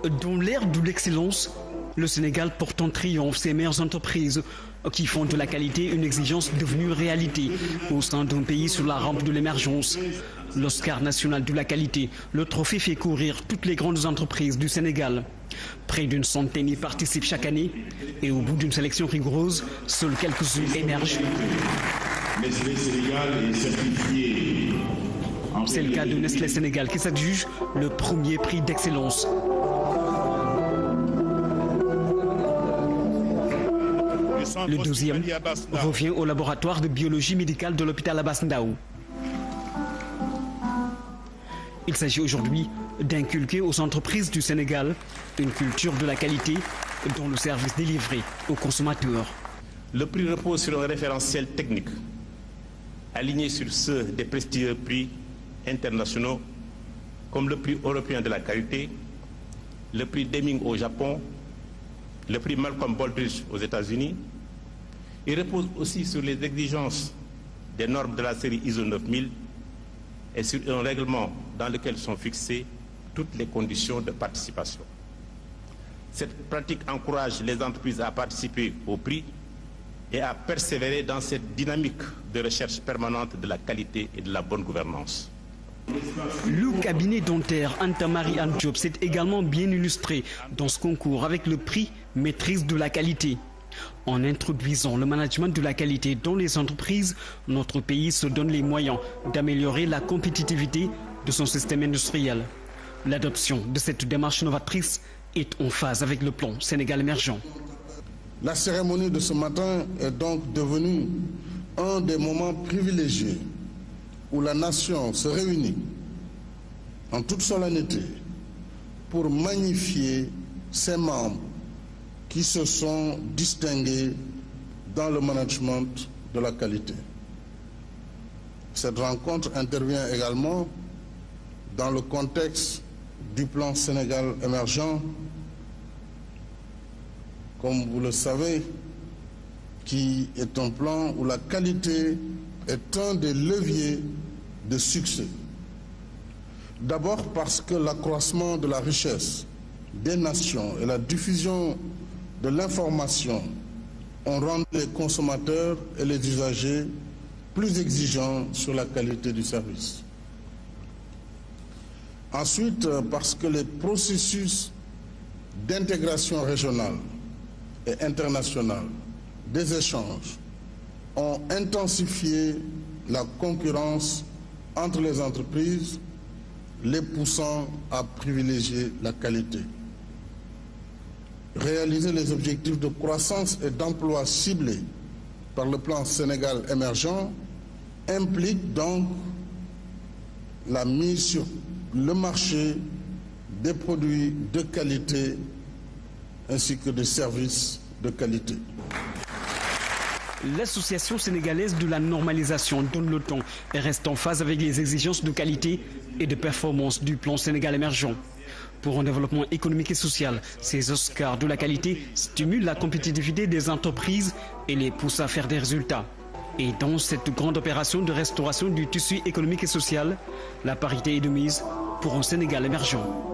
Dans l'ère de l'excellence, le Sénégal porte en triomphe ses meilleures entreprises qui font de la qualité une exigence devenue réalité au sein d'un pays sur la rampe de l'émergence. L'Oscar national de la qualité, le trophée fait courir toutes les grandes entreprises du Sénégal. Près d'une centaine y participent chaque année et au bout d'une sélection rigoureuse, seuls quelques-unes émergent. Nestlé Sénégal est certifié. C'est le cas de Nestlé Sénégal qui s'adjuge le premier prix d'excellence. Le deuxième revient au laboratoire de biologie médicale de l'hôpital Abass Ndao. Il s'agit aujourd'hui d'inculquer aux entreprises du Sénégal une culture de la qualité dans le service délivré aux consommateurs. Le prix repose sur un référentiel technique aligné sur ceux des prestigieux prix internationaux comme le prix européen de la qualité, le prix Deming au Japon, le prix Malcolm Baldrige aux États-Unis. Il repose aussi sur les exigences des normes de la série ISO 9000 et sur un règlement dans lequel sont fixées toutes les conditions de participation. Cette pratique encourage les entreprises à participer au prix et à persévérer dans cette dynamique de recherche permanente de la qualité et de la bonne gouvernance. Le cabinet dentaire Anta-Marie Anne Diop s'est également bien illustré dans ce concours avec le prix Maîtrise de la qualité. En introduisant le management de la qualité dans les entreprises, notre pays se donne les moyens d'améliorer la compétitivité de son système industriel. L'adoption de cette démarche novatrice est en phase avec le plan Sénégal émergent. La cérémonie de ce matin est donc devenue un des moments privilégiés où la nation se réunit en toute solennité pour magnifier ses membres qui se sont distingués dans le management de la qualité. Cette rencontre intervient également dans le contexte du plan Sénégal émergent, comme vous le savez, qui est un plan où la qualité est un des leviers de succès. D'abord parce que l'accroissement de la richesse des nations et la diffusion de l'information ont rendu les consommateurs et les usagers plus exigeants sur la qualité du service. Ensuite, parce que les processus d'intégration régionale et internationale des échanges ont intensifié la concurrence entre les entreprises, les poussant à privilégier la qualité. Réaliser les objectifs de croissance et d'emploi ciblés par le plan Sénégal émergent implique donc la mise sur le marché des produits de qualité ainsi que des services de qualité. L'Association sénégalaise de la normalisation donne le ton et reste en phase avec les exigences de qualité et de performance du plan Sénégal émergent. Pour un développement économique et social, ces Oscars de la qualité stimulent la compétitivité des entreprises et les poussent à faire des résultats. Et dans cette grande opération de restauration du tissu économique et social, la parité est de mise pour un Sénégal émergent.